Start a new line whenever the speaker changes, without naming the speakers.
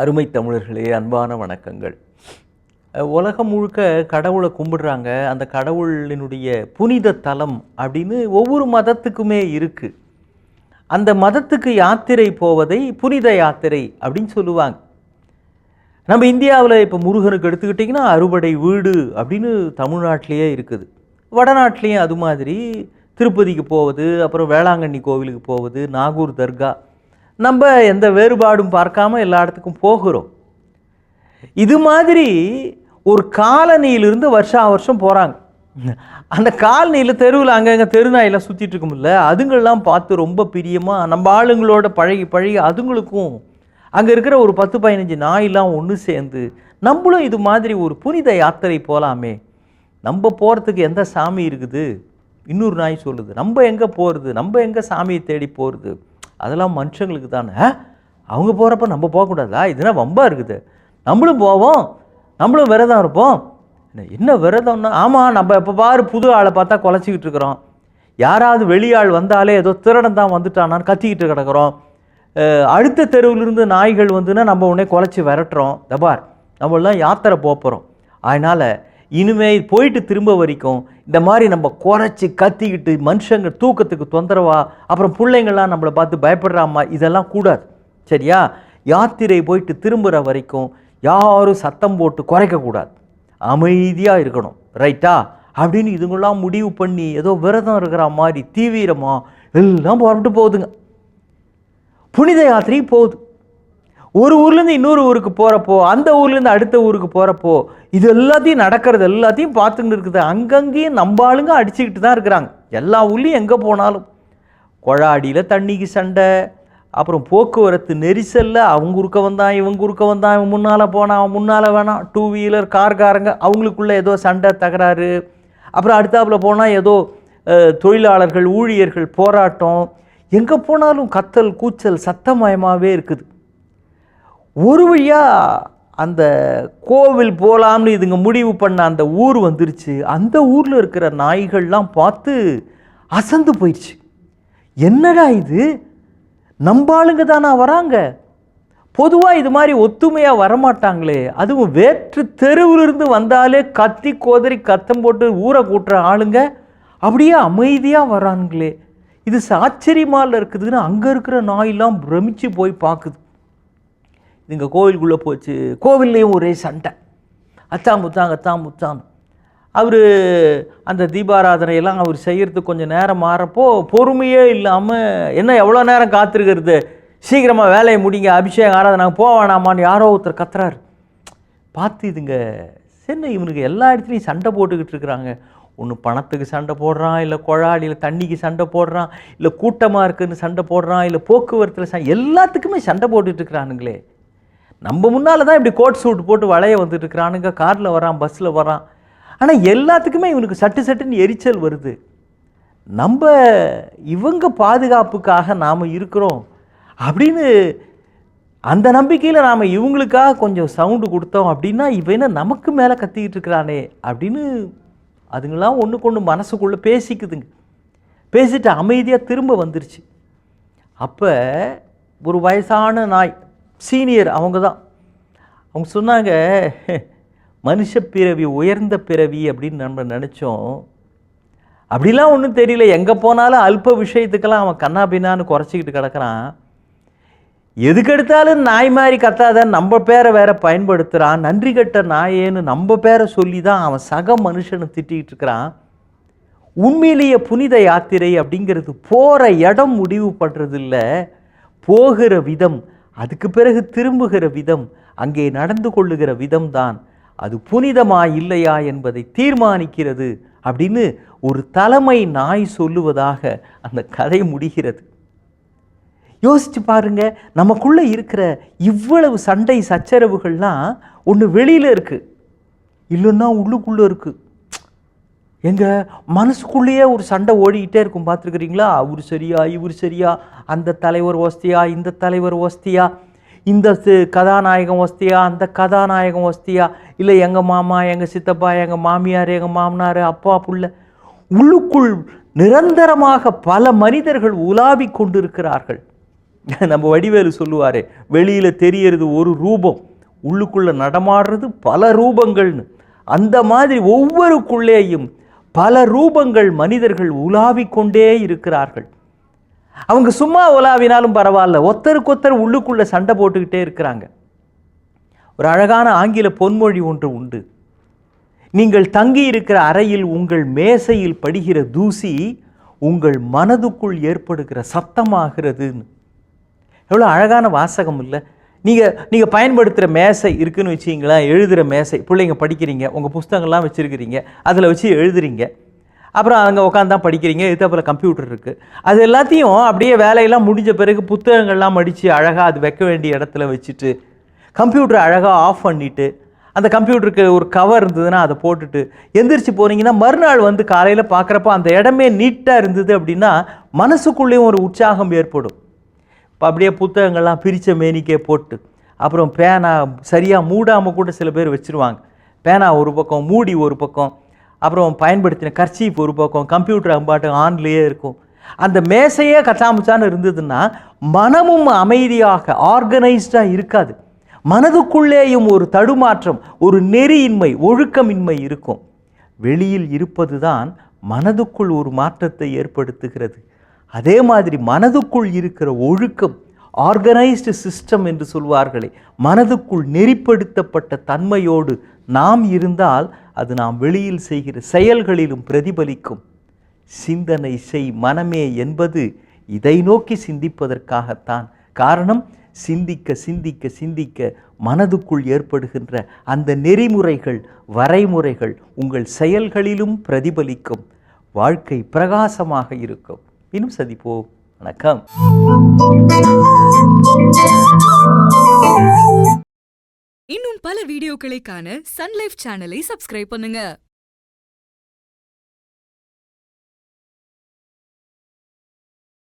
அருமை தமிழர்களே, அன்பான வணக்கங்கள். உலகம் முழுக்க கடவுளை கும்பிடுறாங்க. அந்த கடவுளினுடைய புனித தலம் அப்படின்னு ஒவ்வொரு மதத்துக்குமே இருக்குது. அந்த மதத்துக்கு யாத்திரை போவதை புனித யாத்திரை அப்படின்னு சொல்லுவாங்க. நம்ம இந்தியாவில் இப்போ முருகனுக்கு எடுத்துக்கிட்டிங்கன்னா அறுபடை வீடு அப்படின்னு தமிழ்நாட்டிலேயே இருக்குது. வடநாட்டிலையும் அது மாதிரி திருப்பதிக்கு போவது, அப்புறம் வேளாங்கண்ணி கோவிலுக்கு போவது, நாகூர் தர்கா, நம்ம எந்த வேறுபாடும் பார்க்காம எல்லா இடத்துக்கும் போகிறோம். இது மாதிரி ஒரு காலனியிலிருந்து வருஷம் போகிறாங்க. அந்த காலனியில் தெருவில் அங்கங்கே தெருநாயெல்லாம் சுற்றிட்டு இருக்கும்ல, அதுங்கெல்லாம் பார்த்து ரொம்ப பிரியமாக நம்ம ஆளுங்களோட பழகி அதுங்களுக்கும் அங்கே இருக்கிற ஒரு 10-15 நாயெல்லாம் ஒன்று சேர்ந்து நம்மளும் இது மாதிரி ஒரு புனித யாத்திரை போகலாமே. நம்ம போகிறதுக்கு எந்த சாமி இருக்குது? இன்னொரு நாய் சொல்லுது, நம்ம எங்கே போகிறது, நம்ம எங்கே சாமியை தேடி போகிறது? அதெல்லாம் மனுஷங்களுக்கு தானே. அவங்க போகிறப்ப நம்ம போகக்கூடாதா? இதுனா வம்பா இருக்குது. நம்மளும் போவோம், நம்மளும் விரதம் இருப்போம். என்ன விரதம்னா, ஆமாம் நம்ம எப்போ பாரு புது ஆளை பார்த்தா குலைச்சிக்கிட்டு இருக்கிறோம். யாராவது வெளியாள் வந்தாலே ஏதோ திருடன் தான் வந்துட்டானான்னு கத்திக்கிட்டு கிடக்கிறோம். அடுத்த தெருவிலிருந்து நாய்கள் வந்துன்னா நம்ம உடனே குலைச்சி விரட்டுறோம். தபார் நம்மளாம் யாத்திரை போகிறோம். அதனால் இனிமேல் போயிட்டு திரும்ப வரைக்கும் இந்த மாதிரி நம்ம குறைச்சி கத்திக்கிட்டு மனுஷங்க தூக்கத்துக்கு தொந்தரவா, அப்புறம் பிள்ளைங்கள்லாம் நம்மளை பார்த்து பயப்படுறாமா, இதெல்லாம் கூடாது. சரியா? யாத்திரை போயிட்டு திரும்புகிற வரைக்கும் யாரும் சத்தம் போட்டு குறைக்கக்கூடாது, அமைதியாக இருக்கணும். ரைட்டா? அப்படின்னு இதுங்கெல்லாம் முடிவு பண்ணி ஏதோ விரதம் இருக்கிற மாதிரி தீவிரமாக எல்லாம் புறப்பட்டு போகுதுங்க. புனித யாத்திரை போகுது. ஒரு ஊர்லேருந்து இன்னொரு ஊருக்கு போகிறப்போ, அந்த ஊர்லேருந்து அடுத்த ஊருக்கு போகிறப்போ, இது எல்லாத்தையும் நடக்கிறது எல்லாத்தையும் பார்த்துக்கிட்டு இருக்குது. அங்கங்கேயும் நம்ம ஆளுங்க அடிச்சுக்கிட்டு தான் இருக்கிறாங்க. எல்லா ஊர்லேயும் எங்கே போனாலும் கொழாடியில் தண்ணிக்கு சண்டை, அப்புறம் போக்குவரத்து நெரிசலில் அவங்க குறுக்க வந்தான், இவங்க குறுக்க வந்தான், இவன் முன்னால் போனான், அவன் முன்னால் வேணாம், 2 வீலர் கார்காரங்க அவங்களுக்குள்ளே ஏதோ சண்டை தகராறு, அப்புறம் அடுத்தாப்பில் போனால் ஏதோ தொழிலாளர்கள் ஊழியர்கள் போராட்டம், எங்கே போனாலும் கத்தல் கூச்சல் சத்தமயமாகவே இருக்குது. ஒரு வழியாக அந்த கோவில் போகலாம்னு இதுங்க முடிவு பண்ண அந்த ஊர் வந்துருச்சு. அந்த ஊரில் இருக்கிற நாய்கள்லாம் பார்த்து அசந்து போயிடுச்சு. என்னடா இது, நம்ம ஆளுங்க தானா வராங்க? பொதுவாக இது மாதிரி ஒத்துமையாக வரமாட்டாங்களே, அதுவும் வேற்று தெருவிலிருந்து வந்தாலே கத்தி கோதறி கத்தம் போட்டு ஊரை கூட்டுற ஆளுங்க அப்படியே அமைதியாக வரானுங்களே, இது ஆச்சரியமாக இருக்குதுன்னு அங்கே இருக்கிற நாயெல்லாம் பிரமிச்சு போய் பார்க்குது. இதுங்க கோவிலுக்குள்ளே போச்சு. கோவில்லையும் ஒரே சண்டை, அச்சாம் முச்சான். அவர் அந்த தீபாராதனையெல்லாம் அவர் செய்கிறதுக்கு கொஞ்சம் நேரம் மாறப்போ பொறுமையே இல்லாமல், என்ன எவ்வளோ நேரம் காத்திருக்கிறது, சீக்கிரமாக வேலையை முடிங்க, அபிஷேகம் ஆராதனை போக வேணாமான்னு யாரோ ஒருத்தர் கத்துறாரு. பார்த்து இதுங்க சரி, இவனுக்கு எல்லா இடத்துலையும் சண்டை போட்டுக்கிட்டு இருக்கிறாங்க. ஒன்று பணத்துக்கு சண்டை போடுறான், இல்லை கொழாடியில் தண்ணிக்கு சண்டை போடுறான், இல்லை கூட்டமாக இருக்குதுன்னு சண்டை போடுறான், இல்லை போக்குவரத்தில் எல்லாத்துக்குமே சண்டை போட்டுட்ருக்கிறானுங்களே. நம்ம முன்னால் தான் இப்படி கோட் சூட் போட்டு வளைய வந்துட்டு இருக்கிறானுங்க, காரில் வரான், பஸ்ஸில் வரான். ஆனால் எல்லாத்துக்குமே இவனுக்கு சட்டுன்னு எரிச்சல் வருது. நம்ம இவங்க பாதுகாப்புக்காக நாம் இருக்கிறோம் அப்படின்னு அந்த நம்பிக்கையில் நாம் இவங்களுக்காக கொஞ்சம் சவுண்டு கொடுத்தோம் அப்படின்னா, இவனை நமக்கு மேலே கத்திக்கிட்டு இருக்கிறானே அப்படின்னு அதுங்களாம் ஒன்றுக்கு ஒன்று மனசுக்குள்ளே பேசிக்குதுங்க. பேசிட்டு அமைதியாக திரும்ப வந்துருச்சு. அப்போ ஒரு வயசான நாய், சீனியர் அவங்க தான், அவங்க சொன்னாங்க, மனுஷ பிறவி உயர்ந்த பிறவி அப்படின்னு நம்ம நினச்சோம். அப்படிலாம் ஒன்றும் தெரியல, எங்கே போனாலும் அல்ப விஷயத்துக்கெல்லாம் அவன் கண்ணாபின்னான்னு குறைச்சிக்கிட்டு கிடக்கிறான். எதுக்கு எடுத்தாலும் நாய் மாதிரி கத்தாத நம்ம பேரை வேற பயன்படுத்துகிறான், நன்றி கட்ட நாயேன்னு நம்ம பேரை சொல்லி தான் அவன் சக மனுஷனை திட்டிகிட்டு இருக்கிறான். உண்மையிலேயே புனித யாத்திரை அப்படிங்கிறது போகிற இடம் முடிவு பண்ணுறது இல்லை, போகிற விதம், அதுக்கு பிறகு திரும்புகிற விதம், அங்கே நடந்து கொள்ளுகிற விதம் தான் அது புனிதமா இல்லையா என்பதை தீர்மானிக்கிறது அப்படின்னு ஒரு தலைமை நாய் சொல்லுவதாக அந்த கதை முடிகிறது. யோசிச்சு பாருங்க, நமக்குள்ளே இருக்கிற இவ்வளவு சண்டை சச்சரவுகள்லாம் ஒன்று வெளியில் இருக்குது, இல்லைன்னா உள்ளுக்குள்ளே இருக்குது. எங்கள் மனசுக்குள்ளேயே ஒரு சண்டை ஓடிக்கிட்டே இருக்கும். பார்த்துருக்குறீங்களா? அவர் சரியா, இவர் சரியா, அந்த தலைவர் ஒஸ்தியா, இந்த தலைவர் ஒஸ்தியா, இந்த கதாநாயகம் ஒஸ்தியா, அந்த கதாநாயகம் ஒஸ்தியா, இல்லை எங்கள் மாமா, எங்கள் சித்தப்பா, எங்கள் மாமியார், எங்கள் மாமனார், அப்பா புள்ள. உள்ளுக்குள் நிரந்தரமாக பல மனிதர்கள் உலாவிக் கொண்டிருக்கிறார்கள். நம்ம வடிவேலு சொல்லுவாரே, வெளியில் தெரியறது ஒரு ரூபம், உள்ளுக்குள்ளே நடமாடுறது பல ரூபங்கள்னு. அந்த மாதிரி ஒவ்வொருக்குள்ளேயும் பல ரூபங்கள் மனிதர்கள் உலாவிக்கொண்டே இருக்கிறார்கள். அவங்க சும்மா உலாவினாலும் பரவாயில்ல, ஒருத்தருக்கொத்தர் உள்ளுக்குள்ளே சண்டை போட்டுக்கிட்டே இருக்கிறாங்க. ஒரு அழகான ஆங்கில பொன்மொழி ஒன்று உண்டு. நீங்கள் தங்கி இருக்கிற அறையில் உங்கள் மேசையில் படுகிற தூசி உங்கள் மனதுக்குள் ஏற்படுகிற சத்தமாகிறதுன்னு. எவ்வளோ அழகான வாசகம் இல்லை? நீங்கள் பயன்படுத்துகிற மேசை இருக்குதுன்னு வச்சிங்களேன், எழுதுகிற மேசை, பிள்ளைங்க படிக்கிறீங்க, உங்கள் புஸ்தகங்கள்லாம் வச்சுருக்கிறீங்க, அதில் வச்சு எழுதுறீங்க, அப்புறம் அங்கே உட்காந்து தான் படிக்கிறீங்க, எதிர்த்தாப்புல கம்ப்யூட்டர் இருக்குது. அது எல்லாத்தையும் அப்படியே வேலையெல்லாம் முடிஞ்ச பிறகு புத்தகங்கள்லாம் மடித்து அழகாக அது வைக்க வேண்டிய இடத்துல வச்சுட்டு, கம்ப்யூட்டரை அழகாக ஆஃப் பண்ணிவிட்டு, அந்த கம்ப்யூட்டருக்கு ஒரு கவர் இருந்ததுன்னா அதை போட்டுட்டு எந்திரிச்சு போனீங்கன்னா, மறுநாள் வந்து காலையில் பார்க்குறப்போ அந்த இடமே நீட்டாக இருந்தது அப்படின்னா மனசுக்குள்ளேயும் ஒரு உற்சாகம் ஏற்படும். இப்போ அப்படியே புத்தகங்கள்லாம் பிரித்த மேனிக்கே போட்டு, அப்புறம் பேனா சரியாக மூடாமல் கூட சில பேர் வச்சுருவாங்க. பேனா ஒரு பக்கம், மூடி ஒரு பக்கம், அப்புறம் பயன்படுத்தின கர்ச்சீப் ஒரு பக்கம், கம்ப்யூட்டர் அம்பாட்டு ஆன்லேயே இருக்கும். அந்த மேசையே கச்சாமுச்சான்னு இருந்ததுன்னா மனமும் அமைதியாக ஆர்கனைஸ்டாக இருக்காது. மனதுக்குள்ளேயும் ஒரு தடுமாற்றம், ஒரு நெறியின்மை, ஒழுக்கமின்மை இருக்கும். வெளியில் இருப்பது தான் மனதுக்குள் ஒரு மாற்றத்தை ஏற்படுத்துகிறது. அதே மாதிரி மனதுக்குள் இருக்கிற ஒழுக்கம், ஆர்கனைஸ்டு சிஸ்டம் என்று சொல்வார்களே, மனதுக்குள் நெறிப்படுத்தப்பட்ட தன்மையோடு நாம் இருந்தால் அது நாம் வெளியில் செய்கிற செயல்களிலும் பிரதிபலிக்கும். சிந்தனை செய் மனமே என்பது இதை நோக்கி சிந்திப்பதற்காகத்தான். காரணம், சிந்திக்க சிந்திக்க சிந்திக்க மனதுக்குள் ஏற்படுகின்ற அந்த நெறிமுறைகள், வரைமுறைகள் உங்கள் செயல்களிலும் பிரதிபலிக்கும். வாழ்க்கை பிரகாசமாக இருக்கும். இன்னும் சந்திப்போம். வணக்கம்.
இன்னும் பல வீடியோக்களை காண சன் லைஃப் சேனலை சப்ஸ்கிரைப் பண்ணுங்க.